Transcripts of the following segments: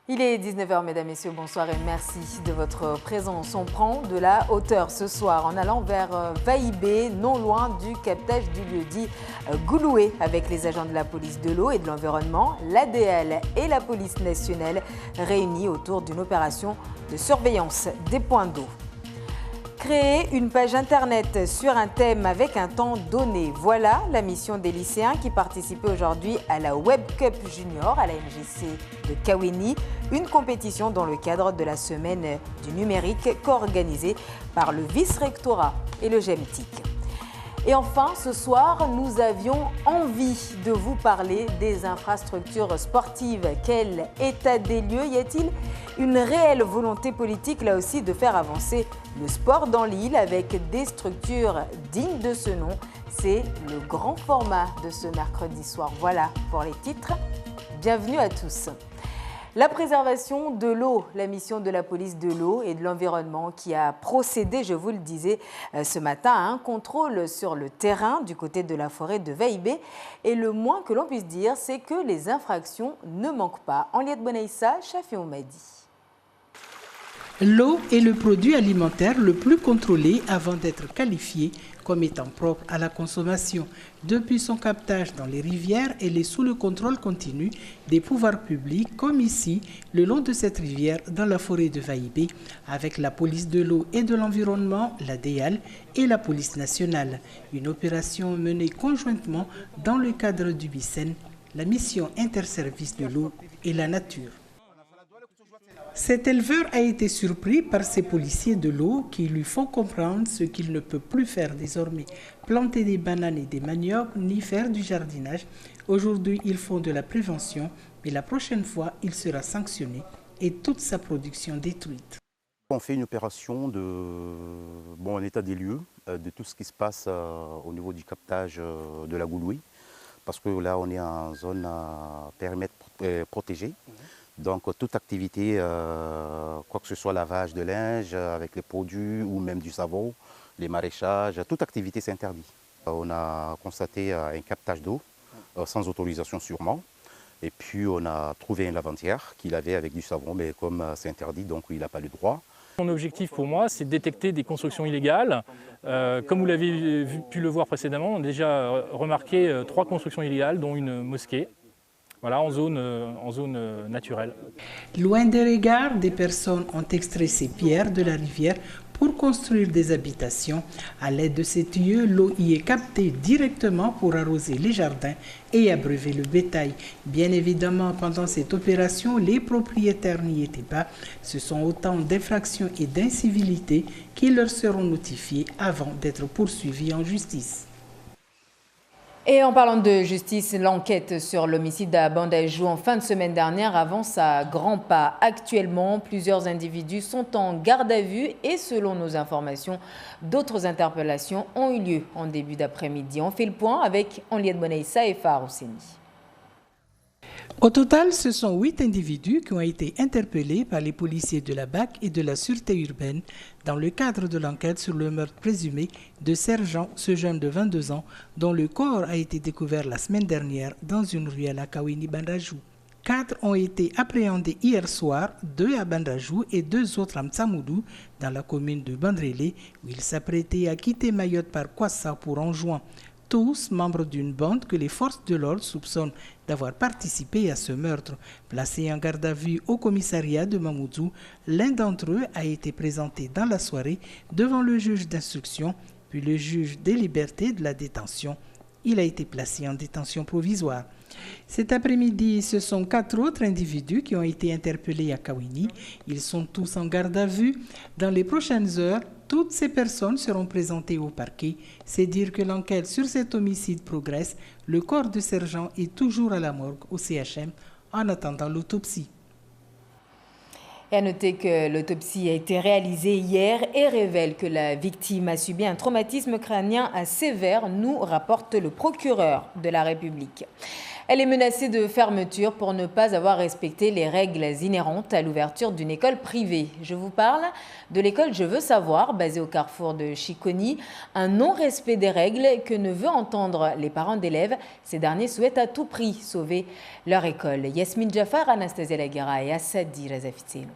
Il est 19h, mesdames, messieurs, bonsoir et merci de votre présence. On prend de la hauteur ce soir en allant vers Vaïbé, non loin du captage du lieu-dit Gouloué, avec les agents de la police de l'eau et de l'environnement, l'ADL et la police nationale réunis autour d'une opération de surveillance des points d'eau. Créer une page internet sur un thème avec un temps donné. Voilà la mission des lycéens qui participaient aujourd'hui à la Web Cup Junior à la MJC de Kawini, une compétition dans le cadre de la semaine du numérique co-organisée par le vice-rectorat et le GEMTIC. Et enfin, ce soir, nous avions envie de vous parler des infrastructures sportives. Quel état des lieux y a-t-il? Une réelle volonté politique, là aussi, de faire avancer le sport dans l'île avec des structures dignes de ce nom. C'est le grand format de ce mercredi soir. Voilà pour les titres. Bienvenue à tous. La préservation de l'eau, la mission de la police de l'eau et de l'environnement qui a procédé, je vous le disais ce matin, à un contrôle sur le terrain du côté de la forêt de Vaïbé. Et le moins que l'on puisse dire, c'est que les infractions ne manquent pas. Henriette Bonaïssa, Chafi Oumadi. L'eau est le produit alimentaire le plus contrôlé avant d'être qualifié comme étant propre à la consommation. Depuis son captage dans les rivières, elle est sous le contrôle continu des pouvoirs publics, comme ici, le long de cette rivière, dans la forêt de Vaïbé, avec la police de l'eau et de l'environnement, l'ADL et la police nationale. Une opération menée conjointement dans le cadre du BICEN, la mission interservice de l'eau et la nature. Cet éleveur a été surpris par ces policiers de l'eau qui lui font comprendre ce qu'il ne peut plus faire désormais, planter des bananes et des maniocs, ni faire du jardinage. Aujourd'hui, ils font de la prévention, mais la prochaine fois, il sera sanctionné et toute sa production détruite. On fait une opération en état des lieux de tout ce qui se passe au niveau du captage de la Gouloué, parce que là, on est en zone à périmètre protégé. Donc toute activité, quoi que ce soit lavage de linge avec les produits ou même du savon, les maraîchages, toute activité s'interdit. On a constaté un captage d'eau sans autorisation sûrement. Et puis on a trouvé un laventière qu'il avait avec du savon, mais comme c'est interdit, donc il n'a pas le droit. Mon objectif pour moi, c'est de détecter des constructions illégales. Comme vous l'avez pu le voir précédemment, on a déjà remarqué 3 constructions illégales, dont une mosquée. Voilà, en zone naturelle. Loin des regards, des personnes ont extrait ces pierres de la rivière pour construire des habitations. À l'aide de ces tuyaux, l'eau y est captée directement pour arroser les jardins et abreuver le bétail. Bien évidemment, pendant cette opération, les propriétaires n'y étaient pas. Ce sont autant d'infractions et d'incivilités qui leur seront notifiées avant d'être poursuivis en justice. Et en parlant de justice, l'enquête sur l'homicide à Bandajou en fin de semaine dernière avance à grands pas. Actuellement, plusieurs individus sont en garde à vue et selon nos informations, d'autres interpellations ont eu lieu en début d'après-midi. On fait le point avec Henriette Bonaïssa et Farah Housseni. Au total, ce sont 8 individus qui ont été interpellés par les policiers de la BAC et de la Sûreté urbaine dans le cadre de l'enquête sur le meurtre présumé de Sergent, ce jeune de 22 ans, dont le corps a été découvert la semaine dernière dans une ruelle à Kawini-Bandajou. 4 ont été appréhendés hier soir, 2 à Bandajou et 2 autres à Mtsamoudou, dans la commune de Bandrélé, où ils s'apprêtaient à quitter Mayotte par Kwassa pour Anjouan. Tous membres d'une bande que les forces de l'ordre soupçonnent d'avoir participé à ce meurtre. Placés en garde à vue au commissariat de Mamoudzou, l'un d'entre eux a été présenté dans la soirée devant le juge d'instruction, puis le juge des libertés de la détention. Il a été placé en détention provisoire. Cet après-midi, ce sont 4 autres individus qui ont été interpellés à Kawini. Ils sont tous en garde à vue. Dans les prochaines heures, toutes ces personnes seront présentées au parquet. C'est dire que l'enquête sur cet homicide progresse. Le corps de sergent est toujours à la morgue au CHM en attendant l'autopsie. Et à noter que l'autopsie a été réalisée hier et révèle que la victime a subi un traumatisme crânien sévère, nous rapporte le procureur de la République. Elle est menacée de fermeture pour ne pas avoir respecté les règles inhérentes à l'ouverture d'une école privée. Je vous parle de l'école Je veux savoir, basée au carrefour de Chiconi. Un non-respect des règles que ne veut entendre les parents d'élèves. Ces derniers souhaitent à tout prix sauver leur école. Yasmine Jafar, Anastasia Laguera et Assadi Razafitseno.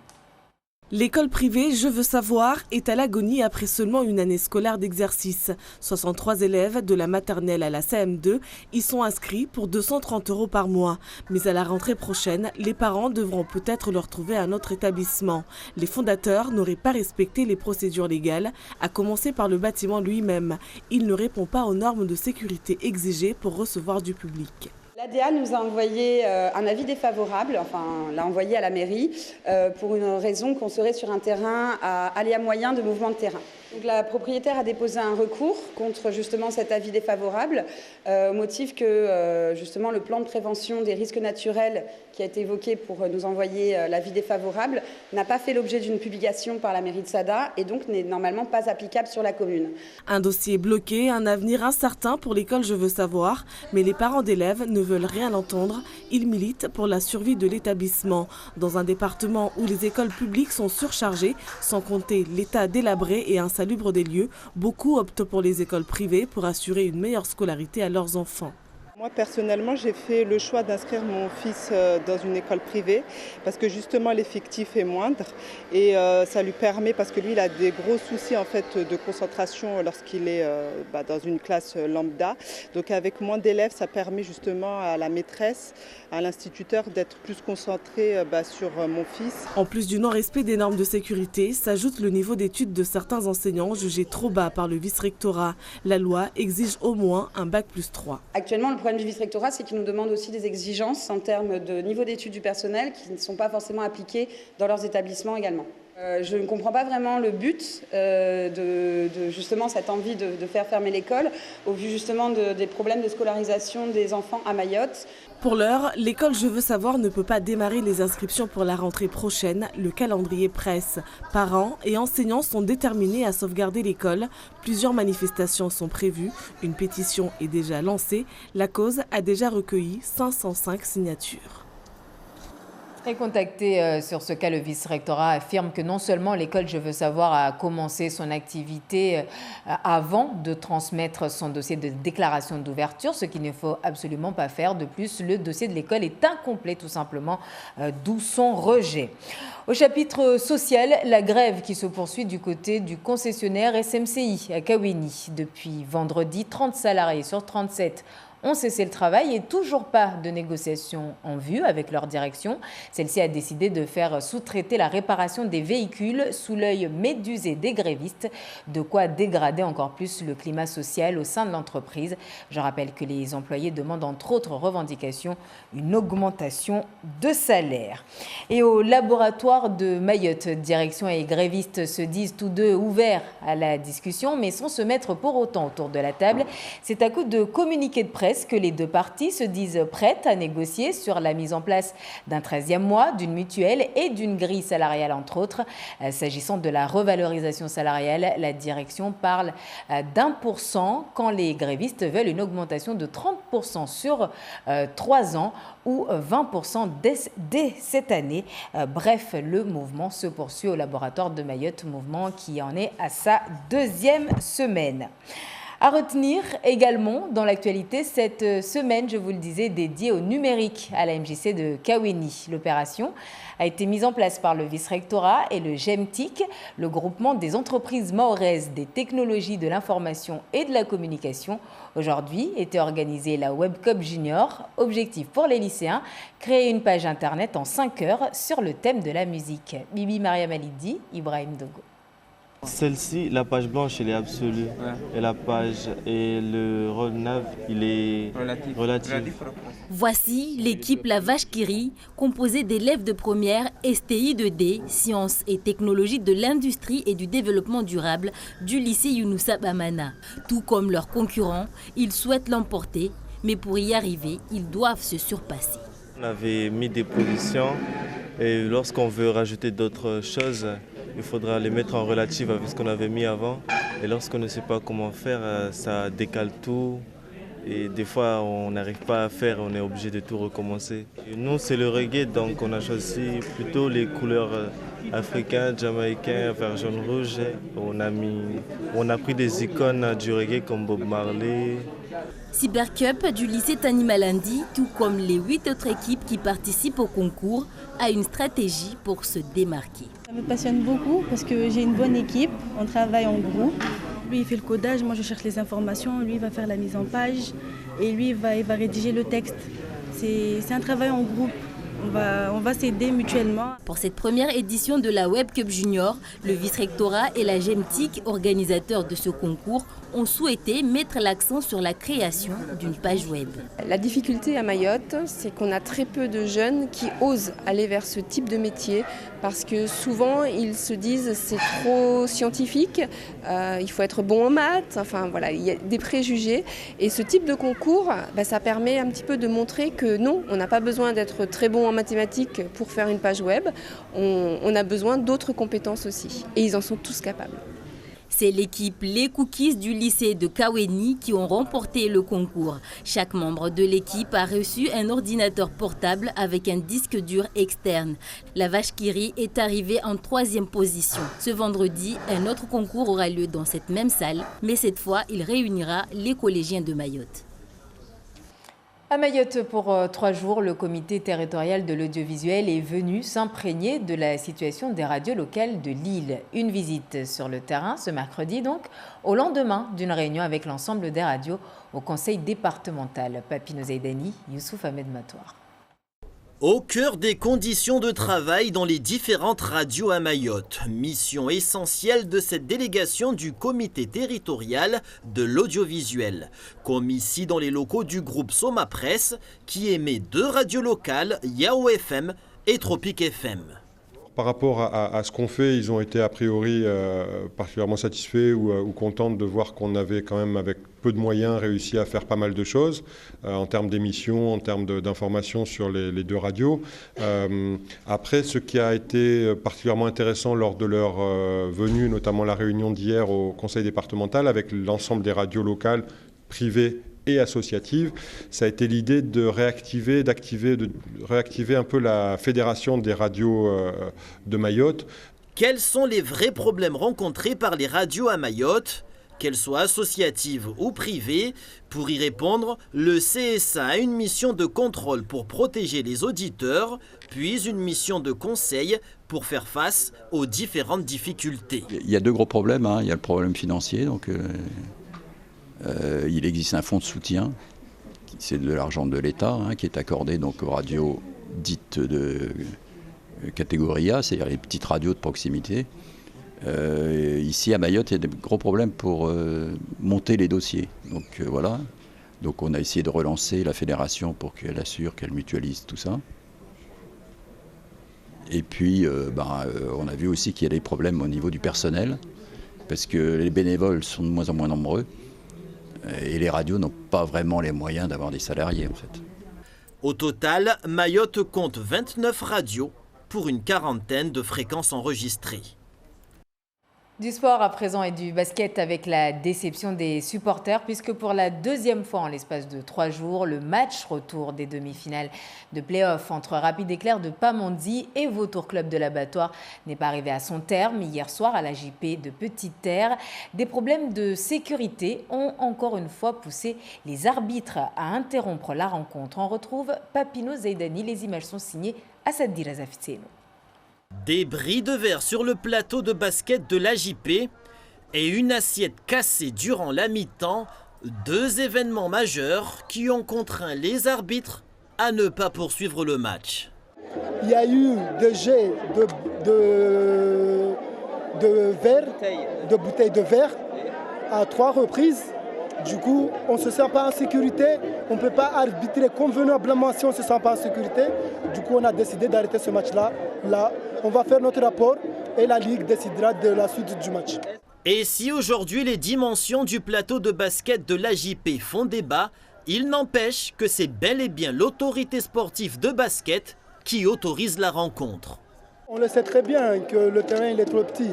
L'école privée Je veux savoir est à l'agonie après seulement une année scolaire d'exercice. 63 élèves de la maternelle à la CM2 y sont inscrits pour 230 € par mois. Mais à la rentrée prochaine, les parents devront peut-être leur trouver un autre établissement. Les fondateurs n'auraient pas respecté les procédures légales, à commencer par le bâtiment lui-même. Il ne répond pas aux normes de sécurité exigées pour recevoir du public. L'ADA nous a envoyé un avis défavorable, enfin l'a envoyé à la mairie, pour une raison qu'on serait sur un terrain à aléa moyen de mouvement de terrain. Donc la propriétaire a déposé un recours contre justement cet avis défavorable, au motif que justement le plan de prévention des risques naturels qui a été évoqué pour nous envoyer l'avis défavorable n'a pas fait l'objet d'une publication par la mairie de Sada et donc n'est normalement pas applicable sur la commune. Un dossier bloqué, un avenir incertain pour l'école Je veux savoir, mais les parents d'élèves ne veulent rien entendre. Ils militent pour la survie de l'établissement. Dans un département où les écoles publiques sont surchargées, sans compter l'état délabré et insalubre des lieux, beaucoup optent pour les écoles privées pour assurer une meilleure scolarité à leurs enfants. Moi personnellement, j'ai fait le choix d'inscrire mon fils dans une école privée parce que justement l'effectif est moindre et ça lui permet, parce que lui il a des gros soucis en fait de concentration lorsqu'il est dans une classe lambda. Donc avec moins d'élèves, ça permet justement à la maîtresse, à l'instituteur d'être plus concentré sur mon fils. En plus du non-respect des normes de sécurité, s'ajoute le niveau d'études de certains enseignants jugé trop bas par le vice-rectorat. La loi exige au moins un bac+3. Actuellement, le problème du vice-rectorat, c'est qu'il nous demande aussi des exigences en termes de niveau d'études du personnel qui ne sont pas forcément appliquées dans leurs établissements également. Je ne comprends pas vraiment le but de justement cette envie de faire fermer l'école au vu justement des problèmes de scolarisation des enfants à Mayotte. Pour l'heure, l'école Je veux savoir ne peut pas démarrer les inscriptions pour la rentrée prochaine. Le calendrier presse. Parents et enseignants sont déterminés à sauvegarder l'école. Plusieurs manifestations sont prévues. Une pétition est déjà lancée. La cause a déjà recueilli 505 signatures. Et contacté sur ce cas, le vice-rectorat affirme que non seulement l'école Je veux savoir a commencé son activité avant de transmettre son dossier de déclaration d'ouverture, ce qu'il ne faut absolument pas faire. De plus, le dossier de l'école est incomplet tout simplement, d'où son rejet. Au chapitre social, la grève qui se poursuit du côté du concessionnaire SMCI à Kawéni. Depuis vendredi, 30 salariés sur 37 ont cessé le travail et toujours pas de négociation en vue avec leur direction. Celle-ci a décidé de faire sous-traiter la réparation des véhicules sous l'œil médusé des grévistes, de quoi dégrader encore plus le climat social au sein de l'entreprise. Je rappelle que les employés demandent entre autres revendications une augmentation de salaire. Et au laboratoire de Mayotte, direction et grévistes se disent tous deux ouverts à la discussion, mais sans se mettre pour autant autour de la table. C'est à coup de communiqués de presse que les deux parties se disent prêtes à négocier sur la mise en place d'un 13e mois, d'une mutuelle et d'une grille salariale, entre autres. S'agissant de la revalorisation salariale, la direction parle d'1% quand les grévistes veulent une augmentation de 30% sur 3 ans ou 20% dès cette année. Bref, le mouvement se poursuit au laboratoire de Mayotte, mouvement qui en est à sa 2e semaine. À retenir également dans l'actualité cette semaine, je vous le disais, dédiée au numérique à la MJC de Kawéni. L'opération a été mise en place par le vice-rectorat et le GEMTIC, le groupement des entreprises mahoraises des technologies de l'information et de la communication. Aujourd'hui était organisée la WebCop Junior. Objectif pour les lycéens, créer une page internet en 5 heures sur le thème de la musique. Bibi Maria Malidi, Ibrahim Dogo. Celle-ci, la page blanche, elle est absolue. Ouais. Et la page et le rôle nav, il est relatif. Voici l'équipe La Vache qui rit, composée d'élèves de première STI 2D, sciences et technologies de l'industrie et du développement durable du lycée Younoussa Bamana. Tout comme leurs concurrents, ils souhaitent l'emporter, mais pour y arriver, ils doivent se surpasser. On avait mis des positions et lorsqu'on veut rajouter d'autres choses, il faudra les mettre en relative avec ce qu'on avait mis avant. Et lorsqu'on ne sait pas comment faire, ça décale tout Et des fois, on n'arrive pas à faire, on est obligé de tout recommencer. Et nous, c'est le reggae, donc on a choisi plutôt les couleurs africaines, jamaïcaines, vert, jaune, rouge. On a pris des icônes du reggae comme Bob Marley. Cybercup du lycée Tani Malandi, tout comme les 8 autres équipes qui participent au concours, a une stratégie pour se démarquer. Ça me passionne beaucoup parce que j'ai une bonne équipe, on travaille en groupe. Lui, il fait le codage, moi je cherche les informations, lui il va faire la mise en page et lui il va rédiger le texte. C'est un travail en groupe. On va s'aider mutuellement. Pour cette première édition de la Web Cup Junior, le vice-rectorat et la GEMTIC, organisateurs de ce concours, ont souhaité mettre l'accent sur la création d'une page web. La difficulté à Mayotte, c'est qu'on a très peu de jeunes qui osent aller vers ce type de métier parce que souvent ils se disent c'est trop scientifique, il faut être bon en maths, enfin voilà, il y a des préjugés. Et ce type de concours, ça permet un petit peu de montrer que non, on n'a pas besoin d'être très bon en mathématiques pour faire une page web, on a besoin d'autres compétences aussi. Et ils en sont tous capables. C'est l'équipe Les Cookies du lycée de Kaweni qui ont remporté le concours. Chaque membre de l'équipe a reçu un ordinateur portable avec un disque dur externe. La vache qui rit est arrivée en 3e position. Ce vendredi, un autre concours aura lieu dans cette même salle, mais cette fois, il réunira les collégiens de Mayotte. À Mayotte, pour 3 jours, le comité territorial de l'audiovisuel est venu s'imprégner de la situation des radios locales de l'île. Une visite sur le terrain ce mercredi, donc, au lendemain d'une réunion avec l'ensemble des radios au conseil départemental. Papino Zaidani, Youssouf Ahmed Matoir. Au cœur des conditions de travail dans les différentes radios à Mayotte, mission essentielle de cette délégation du comité territorial de l'audiovisuel, comme ici dans les locaux du groupe Soma Presse, qui émet 2 radios locales, Yao FM et Tropique FM. Par rapport à ce qu'on fait, ils ont été a priori particulièrement satisfaits ou contents de voir qu'on avait quand même, avec peu de moyens, réussi à faire pas mal de choses en termes d'émissions, en termes d'informations sur les 2 radios. Après, ce qui a été particulièrement intéressant lors de leur venue, notamment la réunion d'hier au conseil départemental avec l'ensemble des radios locales, privées et associative, ça a été l'idée de réactiver un peu la fédération des radios de Mayotte. Quels sont les vrais problèmes rencontrés par les radios à Mayotte, qu'elles soient associatives ou privées? Pour y répondre, le CSA a une mission de contrôle pour protéger les auditeurs, puis une mission de conseil pour faire face aux différentes difficultés. Il y a 2 gros problèmes, hein. Il y a le problème financier, donc il existe un fonds de soutien, c'est de l'argent de l'État, qui est accordé donc aux radios dites de catégorie A, c'est-à-dire les petites radios de proximité. Ici à Mayotte, il y a des gros problèmes pour monter les dossiers. Donc voilà, donc on a essayé de relancer la fédération pour qu'elle assure, qu'elle mutualise tout ça. Et puis on a vu aussi qu'il y a des problèmes au niveau du personnel, parce que les bénévoles sont de moins en moins nombreux. Et les radios n'ont pas vraiment les moyens d'avoir des salariés en fait. Au total, Mayotte compte 29 radios pour une 40aine de fréquences enregistrées. Du sport à présent et du basket avec la déception des supporters puisque pour la 2e fois en l'espace de 3 jours, le match retour des demi-finales de play-off entre Rapide Éclair de Pamandzi et Vautour Club de l'Abattoir n'est pas arrivé à son terme hier soir à la JP de Petite Terre. Des problèmes de sécurité ont encore une fois poussé les arbitres à interrompre la rencontre. On retrouve Papino Zaidani, les images sont signées Assadira Zafitseno. Des bris de verre sur le plateau de basket de l'AJP et une assiette cassée durant la mi-temps, 2 événements majeurs qui ont contraint les arbitres à ne pas poursuivre le match. Il y a eu des jets de bouteilles de verre à 3 reprises. Du coup, on ne se sent pas en sécurité, on ne peut pas arbitrer convenablement si on ne se sent pas en sécurité. Du coup, on a décidé d'arrêter ce match-là. Là, on va faire notre rapport et la Ligue décidera de la suite du match. Et si aujourd'hui les dimensions du plateau de basket de l'AJP font débat, il n'empêche que c'est bel et bien l'autorité sportive de basket qui autorise la rencontre. On le sait très bien que le terrain il est trop petit.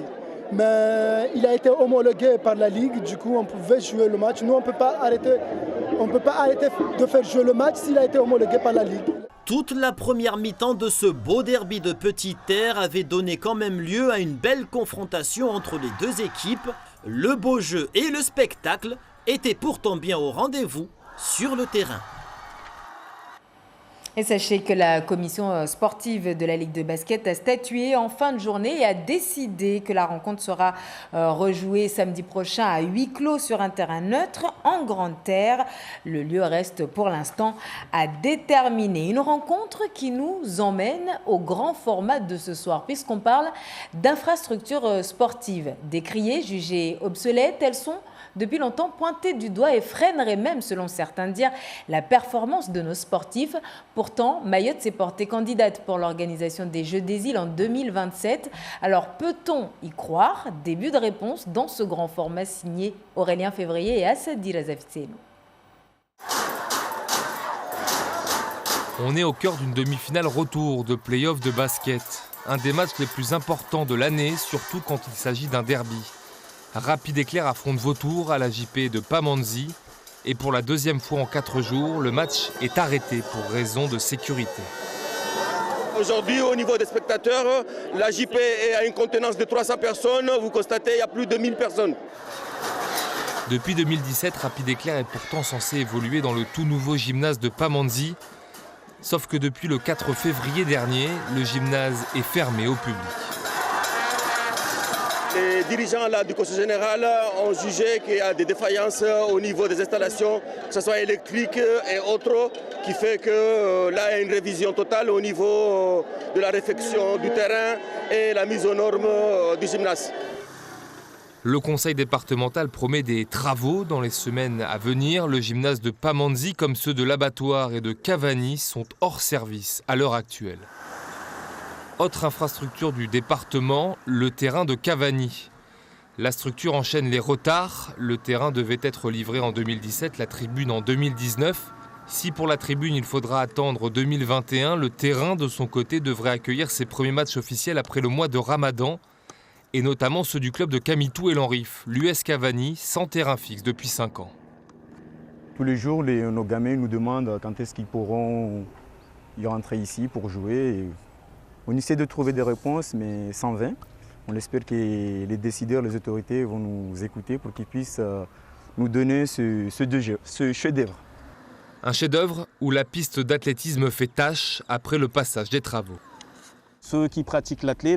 Mais il a été homologué par la Ligue, du coup on pouvait jouer le match. Nous on ne peut pas arrêter On ne peut pas arrêter de faire jouer le match s'il a été homologué par la Ligue. Toute la première mi-temps de ce beau derby de Petite Terre avait donné quand même lieu à une belle confrontation entre les deux équipes. Le beau jeu et le spectacle étaient pourtant bien au rendez-vous sur le terrain. Et sachez que la commission sportive de la Ligue de basket a statué en fin de journée et a décidé que la rencontre sera rejouée samedi prochain à huis clos sur un terrain neutre en Grande Terre. Le lieu reste pour l'instant à déterminer. Une rencontre qui nous emmène au grand format de ce soir puisqu'on parle d'infrastructures sportives. Décriées, jugées obsolètes, elles sont depuis longtemps pointées du doigt et freineraient même, selon certains dire, la performance de nos sportifs. Pourtant, Mayotte s'est portée candidate pour l'organisation des Jeux des îles en 2027. Alors, peut-on y croire? Début de réponse dans ce grand format signé Aurélien Février et Assadi Razafitselu. On est au cœur d'une demi-finale retour de play-off de basket. Un des matchs les plus importants de l'année, surtout quand il s'agit d'un derby. Rapide Éclair affronte Vautour à la JP de Pamandzi. Et pour la deuxième fois en 4 jours, le match est arrêté pour raison de sécurité. Aujourd'hui, au niveau des spectateurs, la JP est à une contenance de 300 personnes. Vous constatez, il y a plus de 1000 personnes. Depuis 2017, Rapide Éclair est pourtant censé évoluer dans le tout nouveau gymnase de Pamandzi. Sauf que depuis le 4 février dernier, le gymnase est fermé au public. Les dirigeants du Conseil général ont jugé qu'il y a des défaillances au niveau des installations, que ce soit électrique et autres, qui fait que là, il y a une révision totale au niveau de la réfection du terrain et la mise aux normes du gymnase. Le conseil départemental promet des travaux dans les semaines à venir. Le gymnase de Pamandzi, comme ceux de l'Abattoir et de Cavani, sont hors service à l'heure actuelle. Autre infrastructure du département, le terrain de Cavani. La structure enchaîne les retards. Le terrain devait être livré en 2017, la tribune en 2019. Si pour la tribune il faudra attendre 2021, le terrain de son côté devrait accueillir ses premiers matchs officiels après le mois de Ramadan, et notamment ceux du club de Camitou et l'Enrif, l'US Cavani, sans terrain fixe depuis 5 ans. Tous les jours, nos gamins nous demandent quand est-ce qu'ils pourront y rentrer ici pour jouer. Et on essaie de trouver des réponses, mais sans vain. On espère que les décideurs, les autorités vont nous écouter pour qu'ils puissent nous donner ce chef-d'œuvre. Un chef-d'œuvre où la piste d'athlétisme fait tâche après le passage des travaux. Ceux qui pratiquent l'athlé,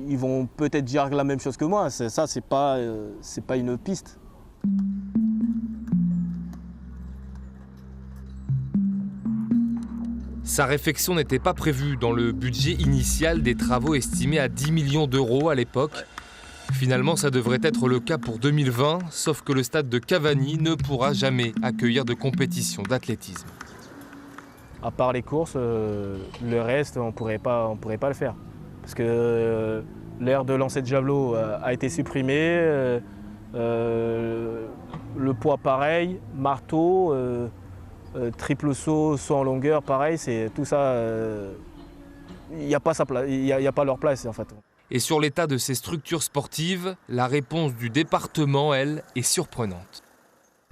ils vont peut-être dire la même chose que moi. Ça, c'est pas une piste. Sa réfection n'était pas prévue dans le budget initial des travaux estimés à 10 millions d'euros à l'époque. Finalement, ça devrait être le cas pour 2020, sauf que le stade de Cavani ne pourra jamais accueillir de compétition d'athlétisme. À part les courses, le reste, on pourrait pas le faire. Parce que l'aire de lancer de javelot a été supprimée, le poids pareil, marteau, triple saut en longueur, pareil, c'est tout ça, il n'y a pas sa place, il n'y a pas leur place en fait. Et sur l'état de ces structures sportives, la réponse du département, elle, est surprenante.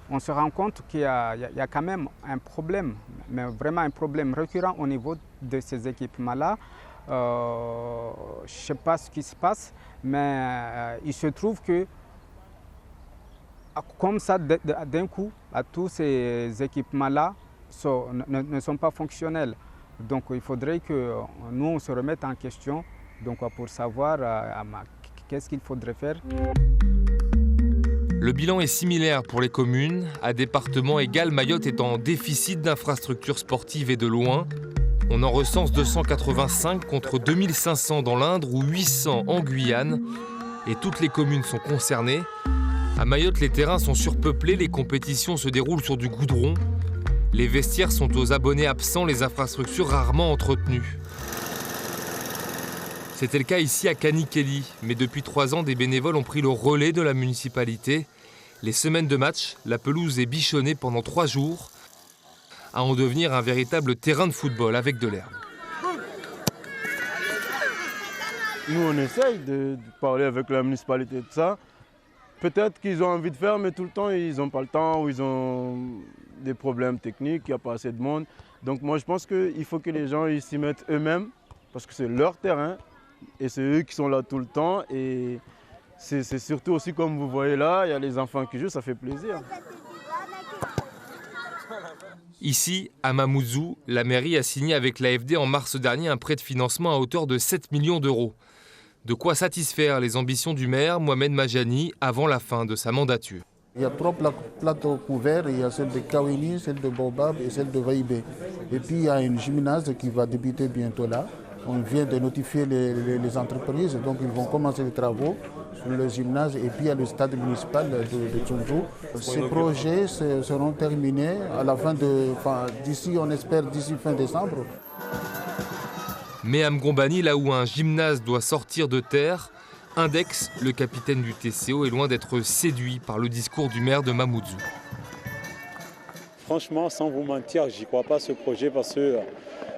On se rend compte qu'il y a quand même un problème, mais vraiment un problème récurrent au niveau de ces équipements-là. Je ne sais pas ce qui se passe, mais il se trouve que comme ça, d'un coup, tous ces équipements-là ne sont pas fonctionnels. Donc il faudrait que nous, on se remette en question pour savoir qu'est-ce qu'il faudrait faire. Le bilan est similaire pour les communes. À département égal, Mayotte est en déficit d'infrastructures sportives et de loin. On en recense 285 contre 2500 dans l'Indre ou 800 en Guyane. Et toutes les communes sont concernées. À Mayotte, les terrains sont surpeuplés, les compétitions se déroulent sur du goudron. Les vestiaires sont aux abonnés absents, les infrastructures rarement entretenues. C'était le cas ici à Kanikeli, mais depuis 3 ans, des bénévoles ont pris le relais de la municipalité. Les semaines de match, la pelouse est bichonnée pendant 3 jours, à en devenir un véritable terrain de football avec de l'herbe. Nous, on essaye de parler avec la municipalité de ça. peut-être qu'ils ont envie de faire, mais tout le temps, ils n'ont pas le temps ou ils ont des problèmes techniques, il n'y a pas assez de monde. Donc moi, je pense qu'il faut que les gens s'y mettent eux-mêmes, parce que c'est leur terrain et c'est eux qui sont là tout le temps. Et c'est surtout aussi, comme vous voyez là, il y a les enfants qui jouent, ça fait plaisir. Ici, à Mamoudzou, la mairie a signé avec l'AFD en mars dernier un prêt de financement à hauteur de 7 millions d'euros. De quoi satisfaire les ambitions du maire Mohamed Majani avant la fin de sa mandature. Il y a 3 plateaux couverts, il y a celle de Kawini, celle de Bobab et celle de Vaïbé. Et puis il y a une gymnase qui va débuter bientôt là. On vient de notifier les entreprises, donc ils vont commencer les travaux sur le gymnase. Et puis il y a le stade municipal de Tchoumjou. Ces projets seront terminés à la fin d'ici, on espère, d'ici fin décembre. Mais à Mgombani, là où un gymnase doit sortir de terre, Index, le capitaine du TCO, est loin d'être séduit par le discours du maire de Mamoudzou. Franchement, sans vous mentir, j'y crois pas ce projet parce que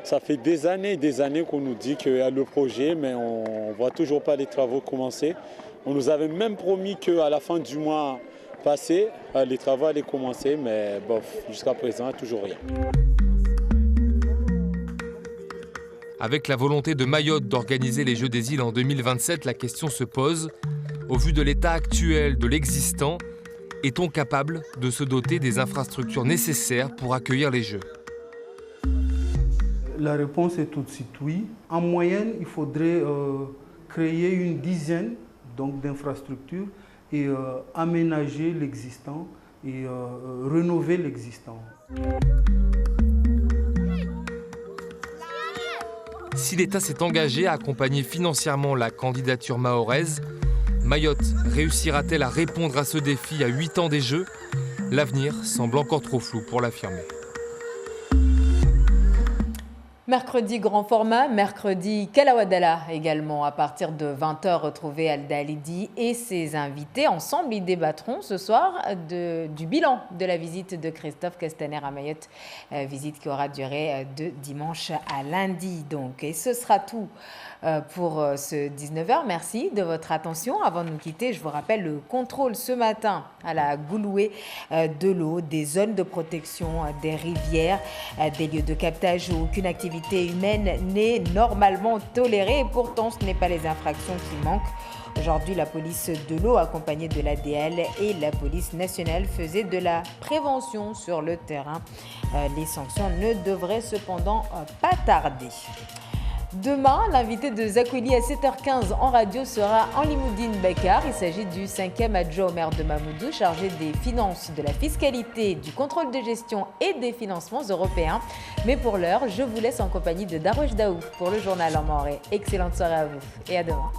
ça fait des années qu'on nous dit qu'il y a le projet, mais on ne voit toujours pas les travaux commencer. On nous avait même promis qu'à la fin du mois passé, les travaux allaient commencer, mais bof, jusqu'à présent, toujours rien. Avec la volonté de Mayotte d'organiser les Jeux des îles en 2027, la question se pose. Au vu de l'état actuel de l'existant, est-on capable de se doter des infrastructures nécessaires pour accueillir les Jeux? La réponse est tout de suite oui. En moyenne, il faudrait créer une dizaine d'infrastructures et aménager l'existant et rénover l'existant. Si l'État s'est engagé à accompagner financièrement la candidature mahoraise, Mayotte réussira-t-elle à répondre à ce défi à 8 ans des Jeux? L'avenir semble encore trop flou pour l'affirmer. Mercredi, grand format. Mercredi, Kalawadala également. À partir de 20h, retrouvez Alda Alidi et ses invités. Ensemble, ils débattront ce soir du bilan de la visite de Christophe Castaner à Mayotte. Visite qui aura duré de dimanche à lundi. Donc. Et ce sera tout pour ce 19h. Merci de votre attention. Avant de nous quitter, je vous rappelle le contrôle ce matin à la Gouloué de l'eau, des zones de protection des rivières, des lieux de captage où aucune activité humaine n'est normalement tolérée. Et pourtant, ce n'est pas les infractions qui manquent. Aujourd'hui, la police de l'eau, accompagnée de l'ADL et la police nationale, faisait de la prévention sur le terrain. Les sanctions ne devraient cependant pas tarder. Demain, l'invité de Zakouli à 7h15 en radio sera Anlimoudine Bakar. Il s'agit du 5e adjoint au maire de Mamoudzou, chargé des finances, de la fiscalité, du contrôle de gestion et des financements européens. Mais pour l'heure, je vous laisse en compagnie de Darouche Daouf pour le journal en Morée. Excellente soirée à vous et à demain.